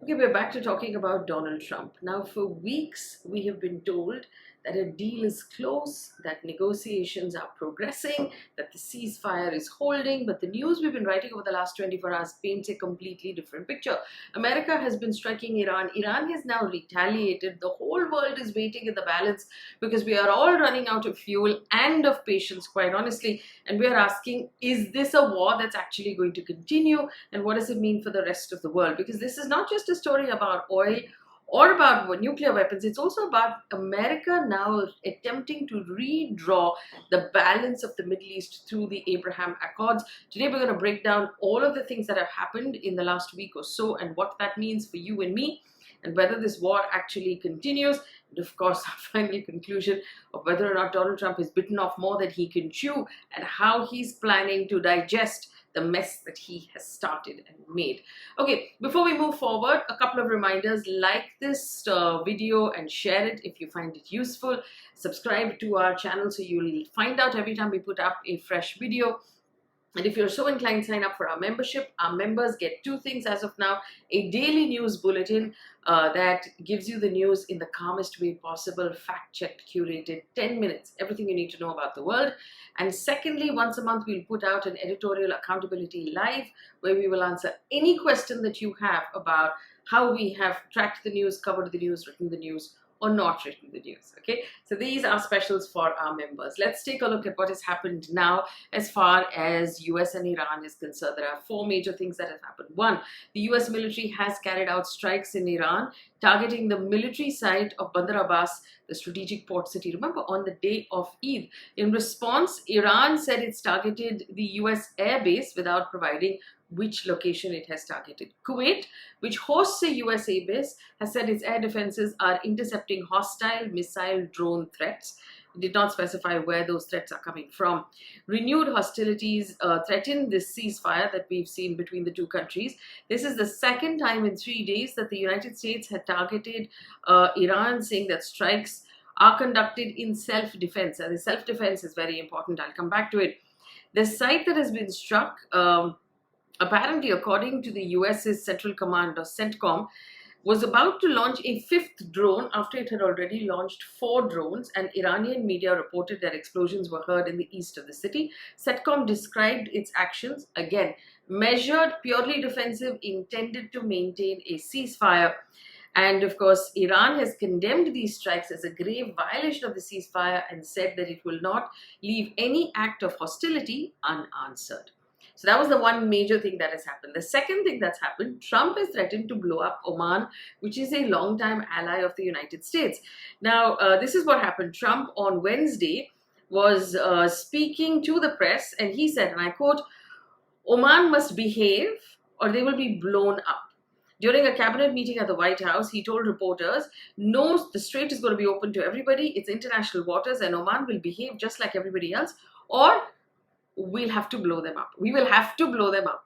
Okay, we're back to talking about Donald Trump. Now, for weeks, we have been told that a deal is close, that negotiations are progressing, that the ceasefire is holding, but the news we've been writing over the last 24 hours paints a completely different picture. America has been striking Iran. Iran has now retaliated. The whole world is waiting in the balance because we are all running out of fuel and of patience, quite honestly. And we are asking, is this a war that's actually going to continue? And what does it mean for the rest of the world? Because this is not just a story about oil or about nuclear weapons. It's also about America now attempting to redraw the balance of the Middle East through the Abraham Accords. Today we're going to break down all of the things that have happened in the last week or so and what that means for you and me, and whether this war actually continues, and of course our final conclusion of whether or not Donald Trump has bitten off more than he can chew and how he's planning to digest the mess that he has started and made. Okay, before we move forward, a couple of reminders. Like this video and share it if you find it useful. Subscribe to our channel so you'll find out every time we put up a fresh video. And if you're so inclined, sign up for our membership. Our members get two things as of now: a daily news bulletin that gives you the news in the calmest way possible, fact-checked, curated, 10 minutes, everything you need to know about the world. And secondly, once a month, we'll put out an editorial accountability live where we will answer any question that you have about how we have tracked the news, covered the news, written the news, or not written the news. Okay, so these are specials for our members. Let's take a look at what has happened now as far as US and Iran is concerned. There are four major things that have happened. One, the US military has carried out strikes in Iran targeting the military site of Bandar Abbas, the strategic port city, remember, on the day of Eid. In response, Iran said it's targeted the US airbase without providing which location it has targeted. Kuwait, which hosts a USA base, has said its air defenses are intercepting hostile missile drone threats. It did not specify where those threats are coming from. Renewed hostilities threaten this ceasefire that we've seen between the two countries. This is the second time in 3 days that the United States had targeted Iran, saying that strikes are conducted in self-defense. And the self-defense is very important. I'll come back to it. The site that has been struck, apparently, according to the US's Central Command, or CENTCOM, was about to launch a fifth drone after it had already launched 4 drones, and Iranian media reported that explosions were heard in the east of the city. CENTCOM described its actions, again, measured, purely defensive, intended to maintain a ceasefire. And of course, Iran has condemned these strikes as a grave violation of the ceasefire and said that it will not leave any act of hostility unanswered. So that was the one major thing that has happened. The second thing that's happened, Trump has threatened to blow up Oman, which is a longtime ally of the United States. Now, this is what happened. Trump on Wednesday was speaking to the press, and he said, and I quote, "Oman must behave or they will be blown up." During a cabinet meeting at the White House, he told reporters, no, the strait is going to be open to everybody. It's international waters and Oman will behave just like everybody else, or we'll have to blow them up. We will have to blow them up.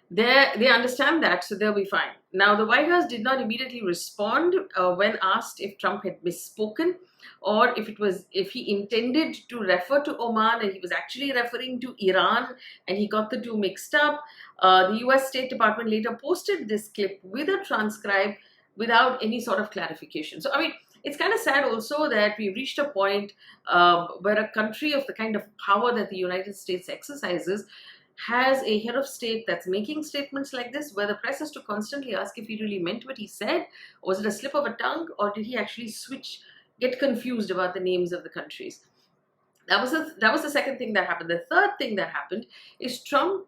They understand that, so they'll be fine. Now, the White House did not immediately respond when asked if Trump had misspoken or if he intended to refer to Oman and he was actually referring to Iran and he got the two mixed up. The US State Department later posted this clip with a transcribe without any sort of clarification. So, I mean, it's kind of sad also that we reached a point where a country of the kind of power that the United States exercises has a head of state that's making statements like this, where the press has to constantly ask if he really meant what he said, or was it a slip of a tongue, or did he actually get confused about the names of the countries. That was the second thing that happened. The third thing that happened is Trump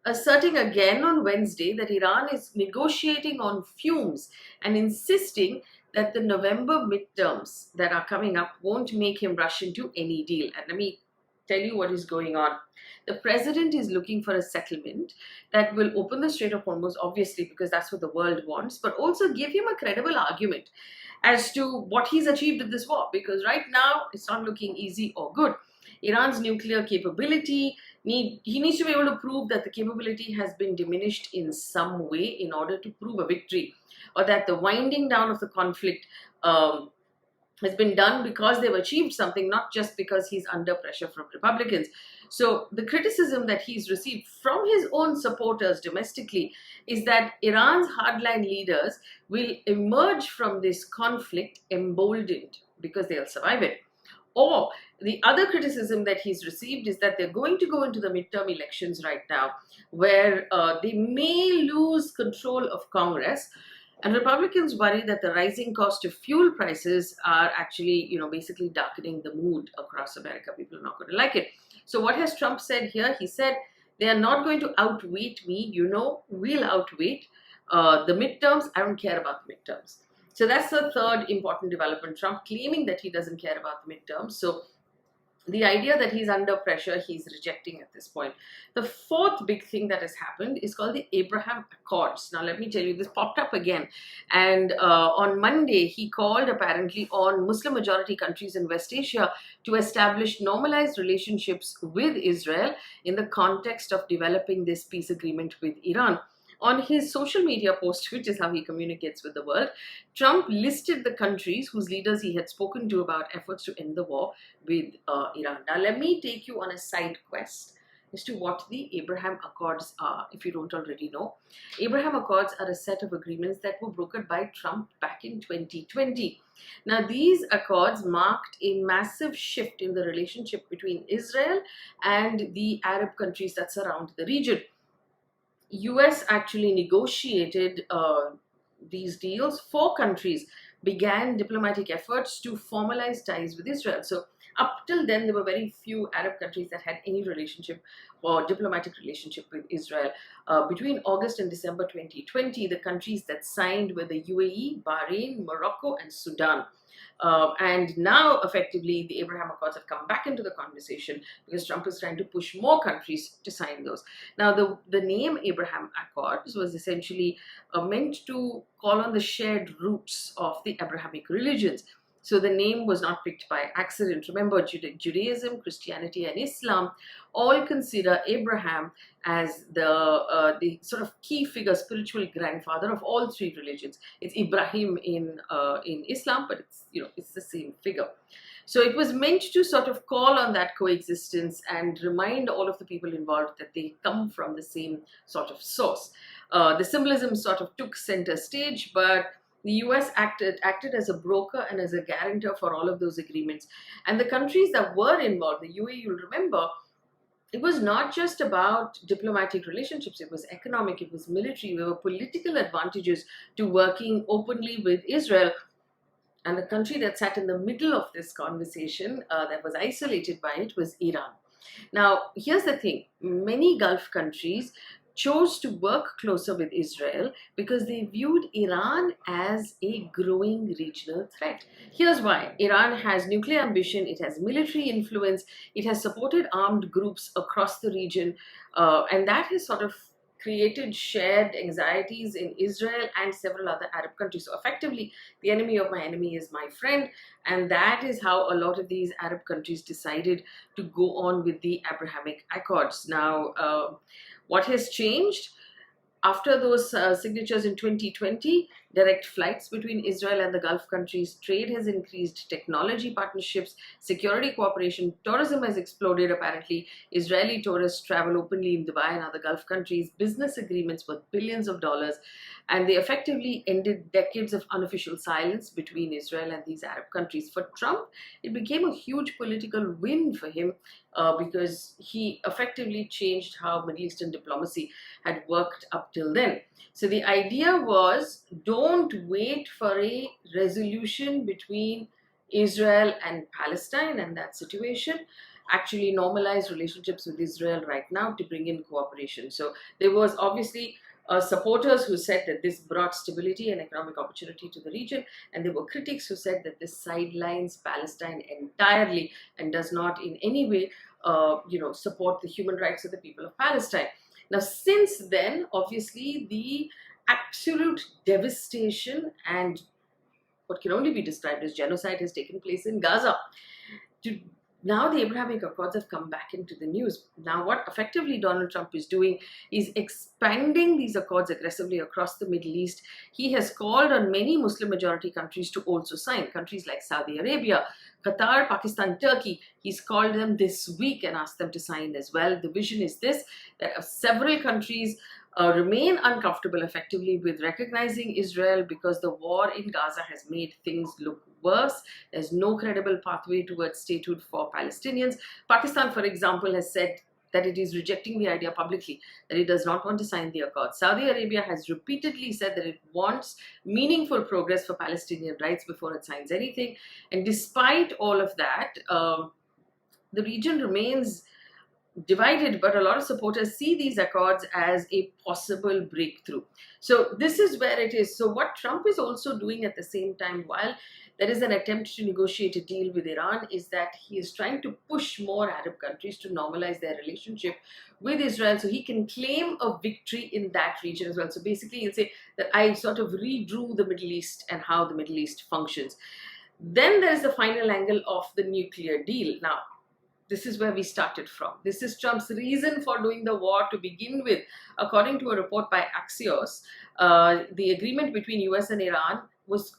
asserting again on Wednesday that Iran is negotiating on fumes and insisting that the November midterms that are coming up won't make him rush into any deal. And let me tell you what is going on. The president is looking for a settlement that will open the Strait of Hormuz, obviously, because that's what the world wants, but also give him a credible argument as to what he's achieved in this war, because right now it's not looking easy or good. Iran's nuclear capability, he needs to be able to prove that the capability has been diminished in some way in order to prove a victory, or that the winding down of the conflict has been done because they've achieved something, not just because he's under pressure from Republicans. So the criticism that he's received from his own supporters domestically is that Iran's hardline leaders will emerge from this conflict emboldened because they'll survive it. Or the other criticism that he's received is that they're going to go into the midterm elections right now, where they may lose control of Congress. And Republicans worry that the rising cost of fuel prices are actually, basically darkening the mood across America. People are not going to like it. So what has Trump said here? He said, they are not going to outweight me. We'll outweight the midterms. I don't care about the midterms. So that's the third important development. Trump claiming that he doesn't care about the midterms. So the idea that he's under pressure, he's rejecting at this point. The fourth big thing that has happened is called the Abraham Accords. Now, let me tell you, this popped up again. And on Monday, he called apparently on Muslim-majority countries in West Asia to establish normalized relationships with Israel in the context of developing this peace agreement with Iran. On his social media post, which is how he communicates with the world, Trump listed the countries whose leaders he had spoken to about efforts to end the war with Iran. Now, let me take you on a side quest as to what the Abraham Accords are, if you don't already know. Abraham Accords are a set of agreements that were brokered by Trump back in 2020. Now, these accords marked a massive shift in the relationship between Israel and the Arab countries that surround the region. US actually negotiated these deals. 4 countries began diplomatic efforts to formalize ties with Israel. So up till then, there were very few Arab countries that had any relationship or diplomatic relationship with Israel. Between August and December 2020, the countries that signed were the UAE, Bahrain, Morocco, and Sudan. And now, effectively, the Abraham Accords have come back into the conversation because Trump is trying to push more countries to sign those. Now, the name Abraham Accords was essentially meant to call on the shared roots of the Abrahamic religions. So the name was not picked by accident. Remember, Judaism, Christianity, and Islam all consider Abraham as the sort of key figure, spiritual grandfather of all 3 religions. It's Ibrahim in Islam, but it's the same figure. So it was meant to sort of call on that coexistence and remind all of the people involved that they come from the same sort of source. The symbolism sort of took center stage, but the US acted as a broker and as a guarantor for all of those agreements. And the countries that were involved, the UAE, you'll remember, it was not just about diplomatic relationships. It was economic, it was military. There were political advantages to working openly with Israel. And the country that sat in the middle of this conversation, that was isolated by it, was Iran. Now, here's the thing. Many Gulf countries chose to work closer with Israel because they viewed Iran as a growing regional threat. Here's why. Iran has nuclear ambition, it has military influence, it has supported armed groups across the region, and that has sort of created shared anxieties in Israel and several other Arab countries. So effectively, the enemy of my enemy is my friend, and that is how a lot of these Arab countries decided to go on with the Abrahamic Accords. Now, what has changed? After those signatures in 2020, direct flights between Israel and the Gulf countries, trade has increased, technology partnerships, security cooperation, tourism has exploded apparently. Israeli tourists travel openly in Dubai and other Gulf countries, business agreements worth billions of dollars, and they effectively ended decades of unofficial silence between Israel and these Arab countries. For Trump, it became a huge political win for him because he effectively changed how Middle Eastern diplomacy had worked up till then. So the idea was, don't wait for a resolution between Israel and Palestine and that situation. Actually normalize relationships with Israel right now to bring in cooperation. So there was obviously supporters who said that this brought stability and economic opportunity to the region, and there were critics who said that this sidelines Palestine entirely and does not in any way support the human rights of the people of Palestine. Now, since then, obviously, the absolute devastation and what can only be described as genocide has taken place in Gaza. To now the Abrahamic Accords have come back into the news. Now, what effectively Donald Trump is doing is expanding these accords aggressively across the Middle East. He has called on many Muslim-majority countries to also sign, countries like Saudi Arabia, Qatar, Pakistan, Turkey. He's called them this week and asked them to sign as well. The vision is this, that several countries remain uncomfortable effectively with recognizing Israel because the war in Gaza has made things look worse. There's no credible pathway towards statehood for Palestinians. Pakistan, for example, has said that it is rejecting the idea publicly, that it does not want to sign the accord. Saudi Arabia has repeatedly said that it wants meaningful progress for Palestinian rights before it signs anything. And despite all of that, the region remains divided, but a lot of supporters see these accords as a possible breakthrough. So this is where it is. So what Trump is also doing at the same time, while there is an attempt to negotiate a deal with Iran, is that he is trying to push more Arab countries to normalize their relationship with Israel so he can claim a victory in that region as well. So basically he'll say that I sort of redrew the Middle East and how the Middle East functions. Then there's the final angle of the nuclear deal. Now, this is where we started from. This is Trump's reason for doing the war to begin with. According to a report by Axios, the agreement between US and Iran was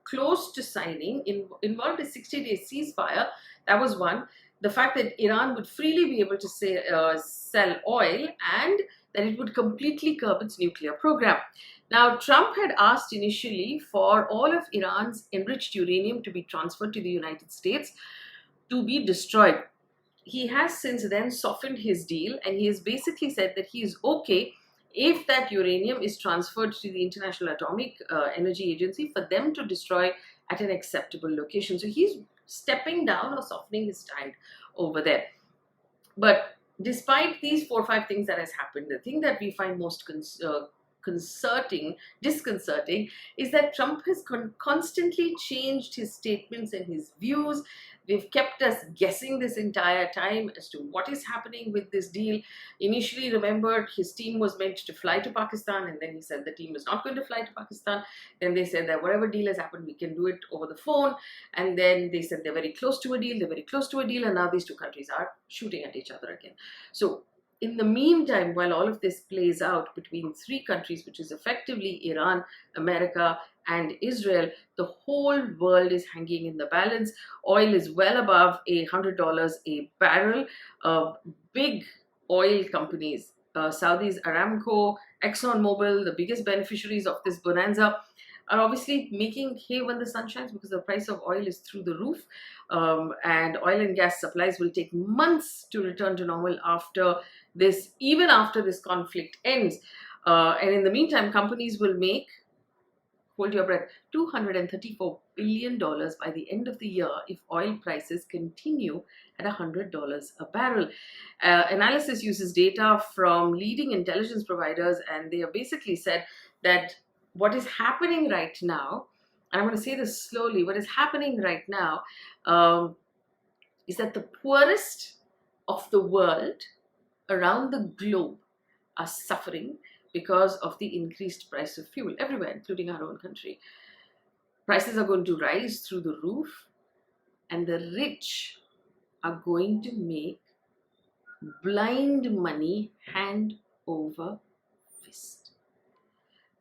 close to signing, involved a 60-day ceasefire. That was one. The fact that Iran would freely be able to sell oil, and that it would completely curb its nuclear program. Now, Trump had asked initially for all of Iran's enriched uranium to be transferred to the United States to be destroyed. He has since then softened his deal, and he has basically said that he is okay if that uranium is transferred to the International Atomic Energy Agency for them to destroy at an acceptable location. So he's stepping down or softening his stand over there. But despite these 4 or 5 things that has happened, the thing that we find most disconcerting is that Trump has constantly changed his statements and his views. They've kept us guessing this entire time as to what is happening with this deal. Initially, remember, his team was meant to fly to Pakistan, and then he said the team is not going to fly to Pakistan. Then they said that whatever deal has happened, we can do it over the phone. And then they said they're very close to a deal, and now these two countries are shooting at each other again. So in the meantime, while all of this plays out between 3 countries, which is effectively Iran, America, and Israel, the whole world is hanging in the balance. Oil is well above $100 a barrel. Big oil companies, Saudi's Aramco, ExxonMobil, the biggest beneficiaries of this bonanza, are obviously making hay when the sun shines because the price of oil is through the roof. And oil and gas supplies will take months to return to normal after this, even after this conflict ends. And in the meantime, companies will make, hold your breath, $234 billion by the end of the year if oil prices continue at $100 a barrel. Analysis uses data from leading intelligence providers, and they have basically said that what is happening right now, and I'm going to say this slowly, what is happening right now is that the poorest of the world around the globe are suffering because of the increased price of fuel everywhere, including our own country. Prices are going to rise through the roof, and the rich are going to make blind money hand over fist.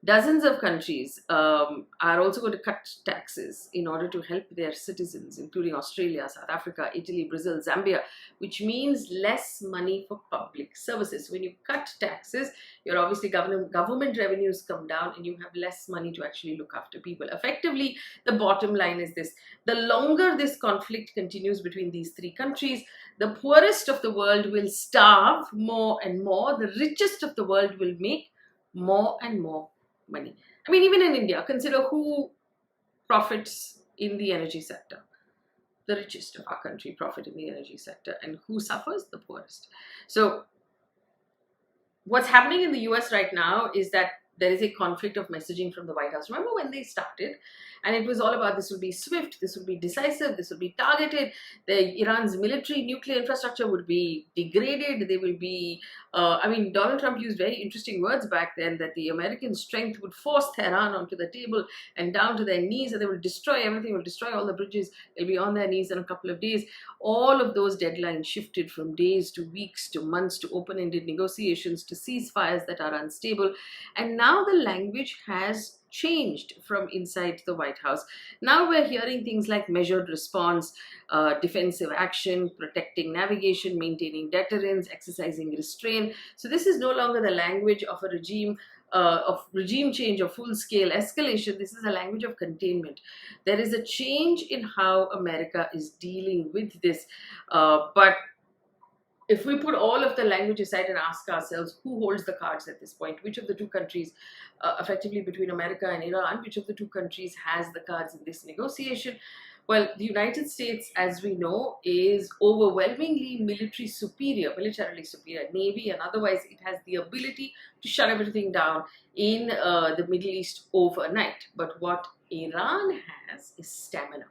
Dozens of countries are also going to cut taxes in order to help their citizens, including Australia, South Africa, Italy, Brazil, Zambia, which means less money for public services. When you cut taxes, your obviously government revenues come down, and you have less money to actually look after people. Effectively, the bottom line is this: the longer this conflict continues between these 3 countries, the poorest of the world will starve more and more. The richest of the world will make more and more money. I mean, even in India, consider who profits in the energy sector. The richest of our country profit in the energy sector, and who suffers? The poorest. So what's happening in the US right now is that there is a conflict of messaging from the White House. Remember when they started, and it was all about this will be swift, this will be decisive, this will be targeted, Iran's military nuclear infrastructure would be degraded, they will be, I mean, Donald Trump used very interesting words back then, that the American strength would force Tehran onto the table and down to their knees, and they will destroy everything, will destroy all the bridges, they'll be on their knees in a couple of days. All of those deadlines shifted from days to weeks to months to open-ended negotiations to ceasefires that are unstable. And now the language has changed from inside the White House. Now we're hearing things like measured response, defensive action, protecting navigation, maintaining deterrence, exercising restraint. So this is no longer the language of a regime change or full-scale escalation. This is a language of containment. There is a change in how America is dealing with this, but if we put all of the language aside and ask ourselves who holds the cards at this point, which of the two countries, effectively between America and Iran, which of the two countries has the cards in this negotiation? Well, the United States, as we know, is overwhelmingly militarily superior, Navy and otherwise. It has the ability to shut everything down in the Middle East overnight. But what Iran has is stamina.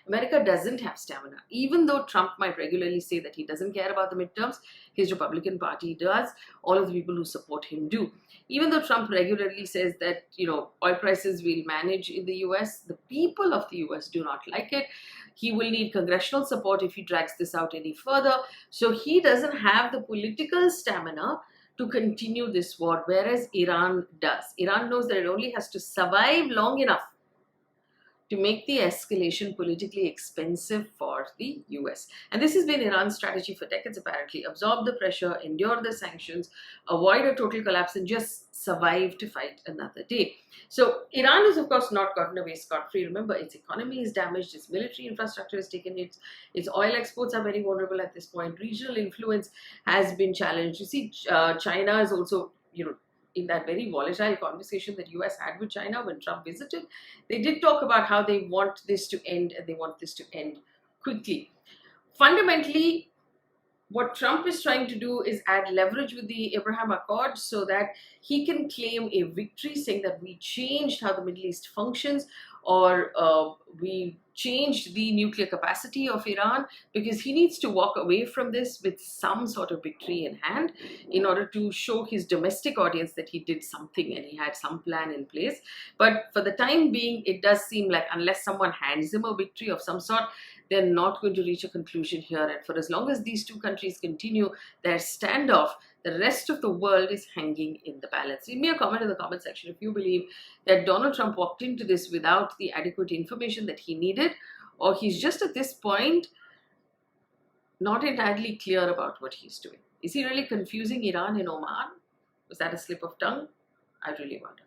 America doesn't have stamina. Even though Trump might regularly say that he doesn't care about the midterms, his Republican Party does. All of the people who support him do. Even though Trump regularly says that, you know, oil prices will manage in the US, the people of the US do not like it. He will need congressional support if he drags this out any further. So he doesn't have the political stamina to continue this war, whereas Iran does. Iran knows that it only has to survive long enough to make the escalation politically expensive for the US. And this has been Iran's strategy for decades, apparently. Absorb the pressure, endure the sanctions, avoid a total collapse, and just survive to fight another day. So Iran has, of course, not gotten away scot-free. Remember, its economy is damaged, its military infrastructure has taken hits, its oil exports are very vulnerable at this point. Regional influence has been challenged. You see, China is also, you know, in that very volatile conversation that US had with China when Trump visited, they did talk about how they want this to end, and they want this to end quickly. Fundamentally, what Trump is trying to do is add leverage with the Abraham Accords so that he can claim a victory, saying that we changed how the Middle East functions, or we changed the nuclear capacity of Iran, because he needs to walk away from this with some sort of victory in hand in order to show his domestic audience that he did something and he had some plan in place. But for the time being, it does seem like unless someone hands him a victory of some sort, they're not going to reach a conclusion here. And for as long as these two countries continue their standoff, the rest of the world is hanging in the balance. Leave me a comment in the comment section if you believe that Donald Trump walked into this without the adequate information that he needed, or he's just at this point not entirely clear about what he's doing. Is he really confusing Iran and Oman? Was that a slip of tongue? I really wonder.